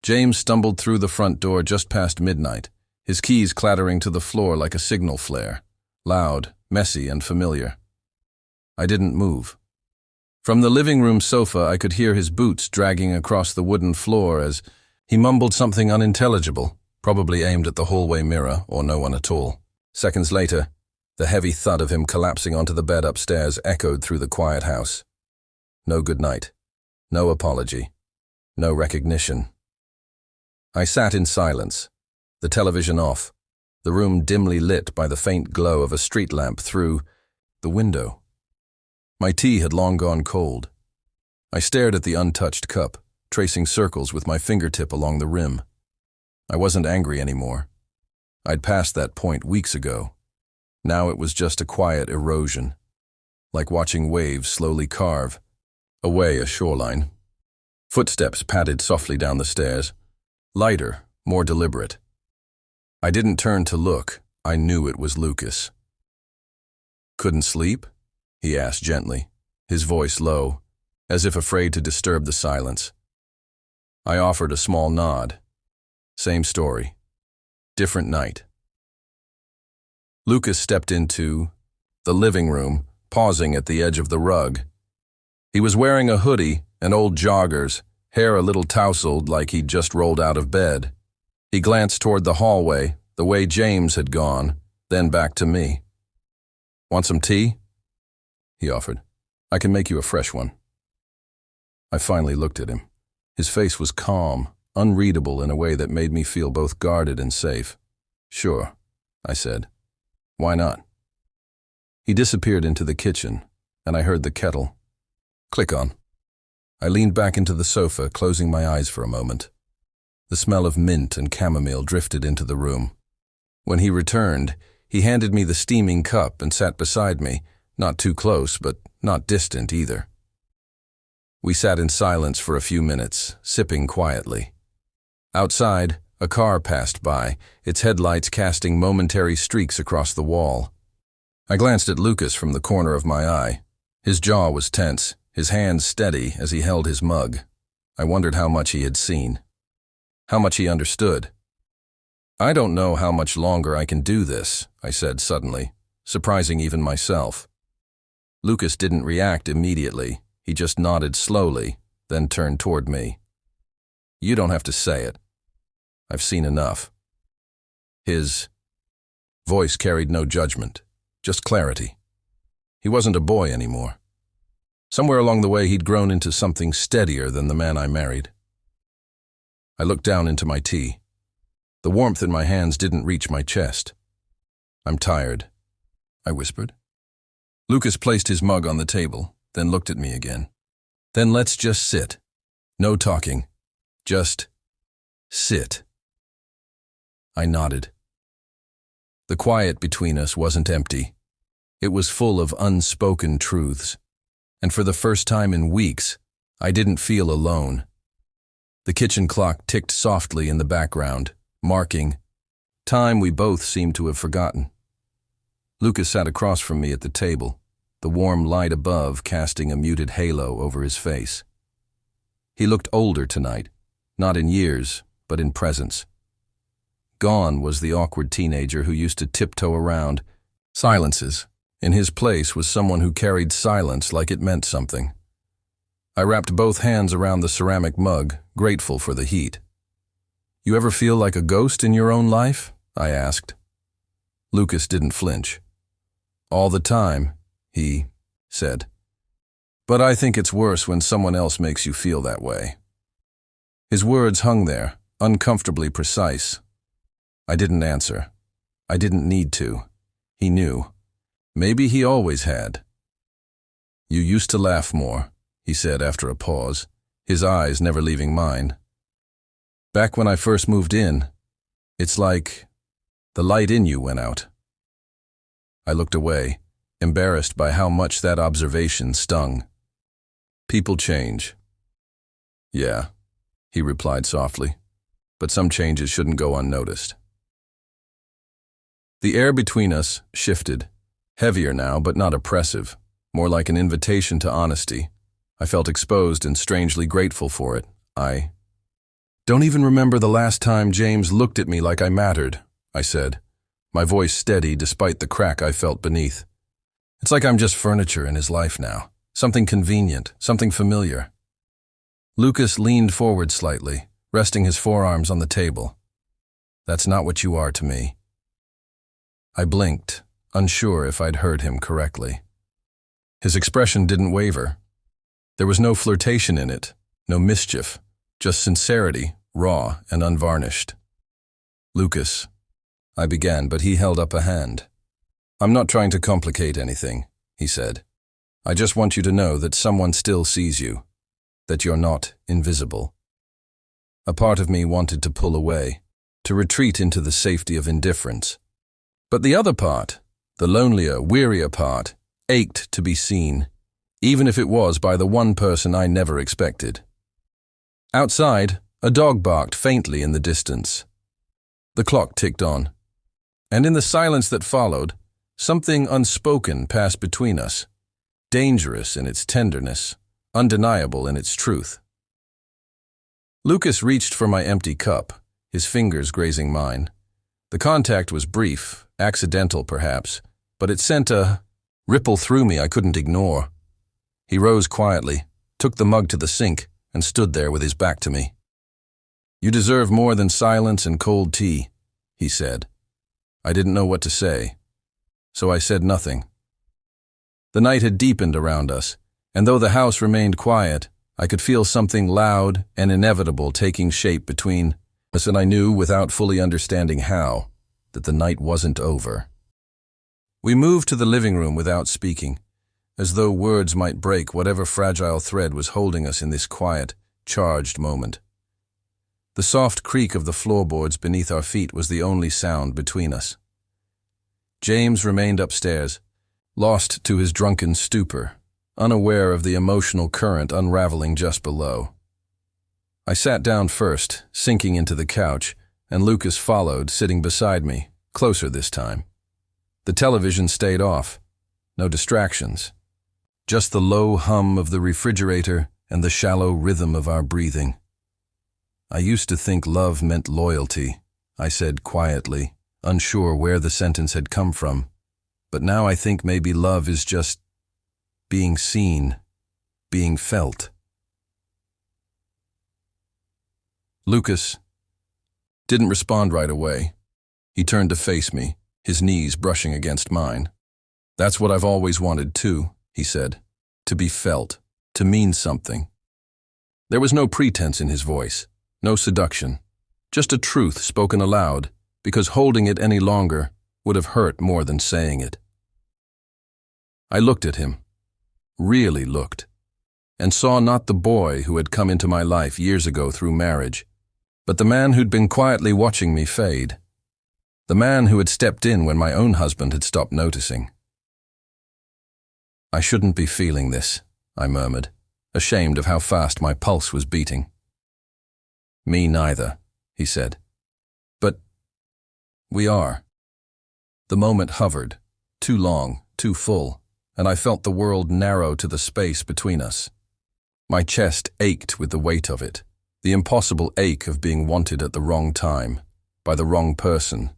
James stumbled through the front door just past midnight, his keys clattering to the floor like a signal flare, loud, messy, and familiar. I didn't move. From the living room sofa, I could hear his boots dragging across the wooden floor as he mumbled something unintelligible, probably aimed at the hallway mirror or no one at all. Seconds later, the heavy thud of him collapsing onto the bed upstairs echoed through the quiet house. No goodnight, no apology, no recognition. I sat in silence, the television off, the room dimly lit by the faint glow of a street lamp through the window. My tea had long gone cold. I stared at the untouched cup, tracing circles with my fingertip along the rim. I wasn't angry anymore. I'd passed that point weeks ago. Now it was just a quiet erosion, like watching waves slowly carve away a shoreline. Footsteps padded softly down the stairs, lighter, more deliberate. I didn't turn to look. I knew it was Lucas. "Couldn't sleep?" he asked gently, his voice low, as if afraid to disturb the silence. I offered a small nod. Same story. Different night. Lucas stepped into the living room, pausing at the edge of the rug. He was wearing a hoodie and old joggers, hair a little tousled like he'd just rolled out of bed. He glanced toward the hallway, the way James had gone, then back to me. "Want some tea?" he offered. "I can make you a fresh one." I finally looked at him. His face was calm, unreadable in a way that made me feel both guarded and safe. "Sure," I said. "Why not?" He disappeared into the kitchen, and I heard the kettle click on. I leaned back into the sofa, closing my eyes for a moment. The smell of mint and chamomile drifted into the room. When he returned, he handed me the steaming cup and sat beside me, not too close, but not distant either. We sat in silence for a few minutes, sipping quietly. Outside, a car passed by, its headlights casting momentary streaks across the wall. I glanced at Lucas from the corner of my eye. His jaw was tense, his hands steady as he held his mug. I wondered how much he had seen, how much he understood. "I don't know how much longer I can do this," I said suddenly, surprising even myself. Lucas didn't react immediately. He just nodded slowly, then turned toward me. "You don't have to say it. I've seen enough." His voice carried no judgment, just clarity. He wasn't a boy anymore. Somewhere along the way, he'd grown into something steadier than the man I married. I looked down into my tea. The warmth in my hands didn't reach my chest. "I'm tired," I whispered. Lucas placed his mug on the table, then looked at me again. "Then let's just sit. No talking. Just sit." I nodded. The quiet between us wasn't empty. It was full of unspoken truths. And for the first time in weeks, I didn't feel alone. The kitchen clock ticked softly in the background, marking time we both seemed to have forgotten. Lucas sat across from me at the table, the warm light above casting a muted halo over his face. He looked older tonight, not in years, but in presence. Gone was the awkward teenager who used to tiptoe around silences. In his place was someone who carried silence like it meant something. I wrapped both hands around the ceramic mug, grateful for the heat. "You ever feel like a ghost in your own life?" I asked. Lucas didn't flinch. "All the time," he said. "But I think it's worse when someone else makes you feel that way." His words hung there, uncomfortably precise. I didn't answer. I didn't need to. He knew. Maybe he always had. "You used to laugh more," he said after a pause, his eyes never leaving mine. "Back when I first moved in, it's like the light in you went out." I looked away, embarrassed by how much that observation stung. "People change." "Yeah," he replied softly, "but some changes shouldn't go unnoticed." The air between us shifted. Heavier now, but not oppressive, more like an invitation to honesty. I felt exposed and strangely grateful for it. Don't even remember the last time James looked at me like I mattered, I said, my voice steady despite the crack I felt beneath. It's like I'm just furniture in his life now, something convenient, something familiar. Lucas leaned forward slightly, resting his forearms on the table. That's not what you are to me. I blinked, unsure if I'd heard him correctly. His expression didn't waver. There was no flirtation in it, no mischief, just sincerity, raw and unvarnished. Lucas, I began, but he held up a hand. I'm not trying to complicate anything, he said. I just want you to know that someone still sees you, that you're not invisible. A part of me wanted to pull away, to retreat into the safety of indifference. But the other part, the lonelier, wearier part, ached to be seen, even if it was by the one person I never expected. Outside, a dog barked faintly in the distance. The clock ticked on, and in the silence that followed, something unspoken passed between us, dangerous in its tenderness, undeniable in its truth. Lucas reached for my empty cup, his fingers grazing mine. The contact was brief, accidental perhaps, but it sent a ripple through me I couldn't ignore. He rose quietly, took the mug to the sink, and stood there with his back to me. You deserve more than silence and cold tea, he said. I didn't know what to say, so I said nothing. The night had deepened around us, and though the house remained quiet, I could feel something loud and inevitable taking shape between us, and I knew, without fully understanding how, that the night wasn't over. We moved to the living room without speaking, as though words might break whatever fragile thread was holding us in this quiet, charged moment. The soft creak of the floorboards beneath our feet was the only sound between us. James remained upstairs, lost to his drunken stupor, unaware of the emotional current unraveling just below. I sat down first, sinking into the couch, and Lucas followed, sitting beside me, closer this time. The television stayed off. No distractions. Just the low hum of the refrigerator and the shallow rhythm of our breathing. I used to think love meant loyalty, I said quietly, unsure where the sentence had come from. But now I think maybe love is just being seen, being felt. Lucas didn't respond right away. He turned to face me, his knees brushing against mine. That's what I've always wanted too, he said. To be felt, to mean something. There was no pretense in his voice, no seduction, just a truth spoken aloud, because holding it any longer would have hurt more than saying it. I looked at him, really looked, and saw not the boy who had come into my life years ago through marriage, but the man who'd been quietly watching me fade, the man who had stepped in when my own husband had stopped noticing. I shouldn't be feeling this, I murmured, ashamed of how fast my pulse was beating. Me neither, he said. But we are. The moment hovered, too long, too full, and I felt the world narrow to the space between us. My chest ached with the weight of it, the impossible ache of being wanted at the wrong time, by the wrong person,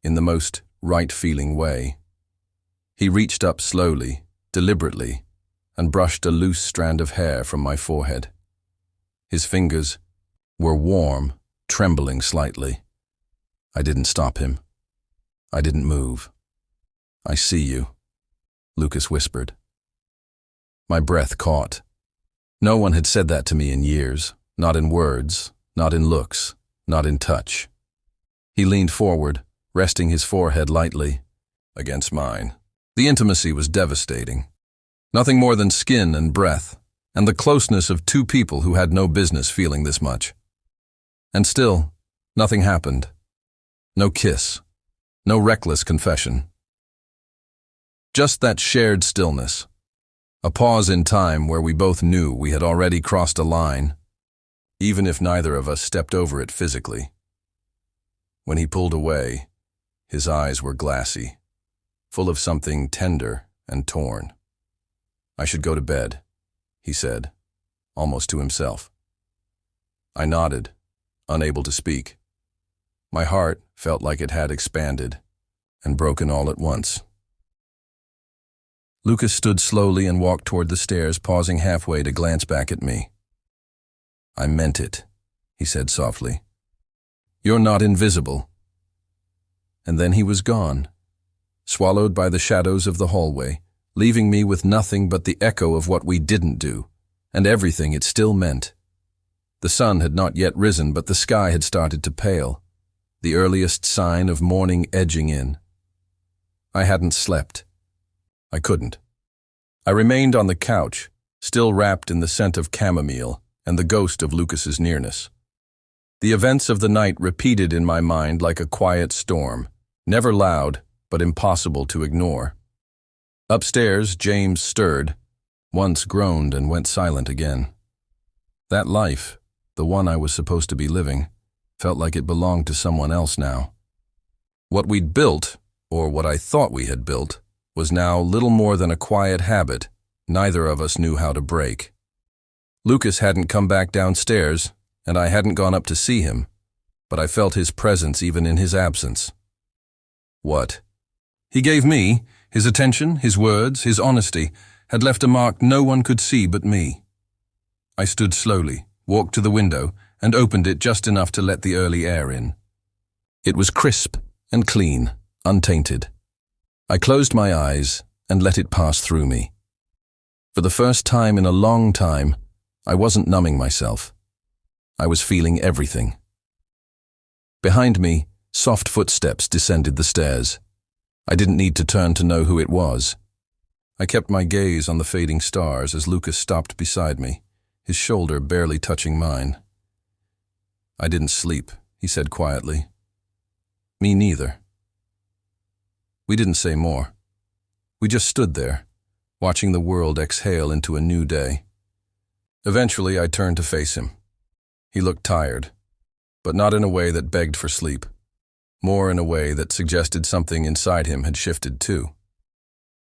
in the most right-feeling way. He reached up slowly, deliberately, and brushed a loose strand of hair from my forehead. His fingers were warm, trembling slightly. I didn't stop him. I didn't move. I see you, Lucas whispered. My breath caught. No one had said that to me in years, not in words, not in looks, not in touch. He leaned forward, resting his forehead lightly against mine. The intimacy was devastating. Nothing more than skin and breath, and the closeness of two people who had no business feeling this much. And still, nothing happened. No kiss, no reckless confession. Just that shared stillness, a pause in time where we both knew we had already crossed a line, even if neither of us stepped over it physically. When he pulled away, his eyes were glassy, full of something tender and torn. I should go to bed, he said, almost to himself. I nodded, unable to speak. My heart felt like it had expanded and broken all at once. Lucas stood slowly and walked toward the stairs, pausing halfway to glance back at me. "I meant it," he said softly. "You're not invisible." And then he was gone, swallowed by the shadows of the hallway, leaving me with nothing but the echo of what we didn't do, and everything it still meant. The sun had not yet risen, but the sky had started to pale, the earliest sign of morning edging in. I hadn't slept. I couldn't. I remained on the couch, still wrapped in the scent of chamomile and the ghost of Lucas's nearness. The events of the night repeated in my mind like a quiet storm, never loud, but impossible to ignore. Upstairs, James stirred, once groaned and went silent again. That life, the one I was supposed to be living, felt like it belonged to someone else now. What we'd built, or what I thought we had built, was now little more than a quiet habit neither of us knew how to break. Lucas hadn't come back downstairs, and I hadn't gone up to see him, but I felt his presence even in his absence. What? He gave me, his attention, his words, his honesty, had left a mark no one could see but me. I stood slowly, walked to the window, and opened it just enough to let the early air in. It was crisp and clean, untainted. I closed my eyes and let it pass through me. For the first time in a long time, I wasn't numbing myself. I was feeling everything. Behind me, soft footsteps descended the stairs. I didn't need to turn to know who it was. I kept my gaze on the fading stars as Lucas stopped beside me, his shoulder barely touching mine. "I didn't sleep," he said quietly. "Me neither." We didn't say more. We just stood there, watching the world exhale into a new day. Eventually, I turned to face him. He looked tired, but not in a way that begged for sleep, more in a way that suggested something inside him had shifted too.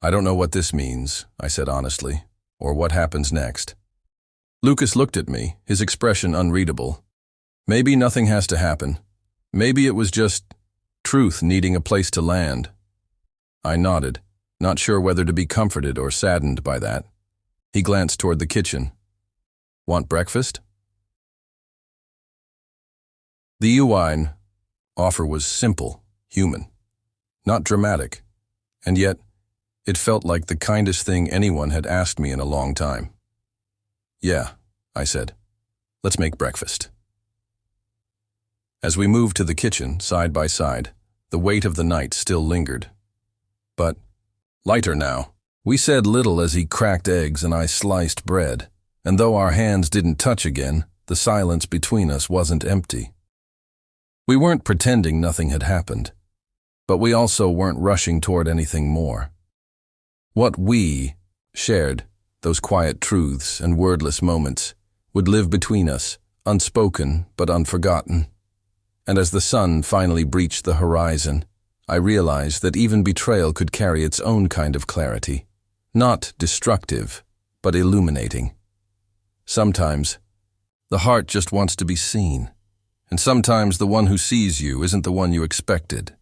"I don't know what this means," I said honestly, "or what happens next." Lucas looked at me, his expression unreadable. Maybe nothing has to happen. Maybe it was just truth needing a place to land. I nodded, not sure whether to be comforted or saddened by that. He glanced toward the kitchen. "Want breakfast?" The Uwine offer was simple, human, not dramatic, and yet it felt like the kindest thing anyone had asked me in a long time. "Yeah," I said. "Let's make breakfast." As we moved to the kitchen, side by side, the weight of the night still lingered. But lighter now. We said little as he cracked eggs and I sliced bread, and though our hands didn't touch again, the silence between us wasn't empty. We weren't pretending nothing had happened, but we also weren't rushing toward anything more. What we shared, those quiet truths and wordless moments, would live between us, unspoken but unforgotten. And as the sun finally breached the horizon, I realized that even betrayal could carry its own kind of clarity, not destructive, but illuminating. Sometimes, the heart just wants to be seen, and sometimes the one who sees you isn't the one you expected.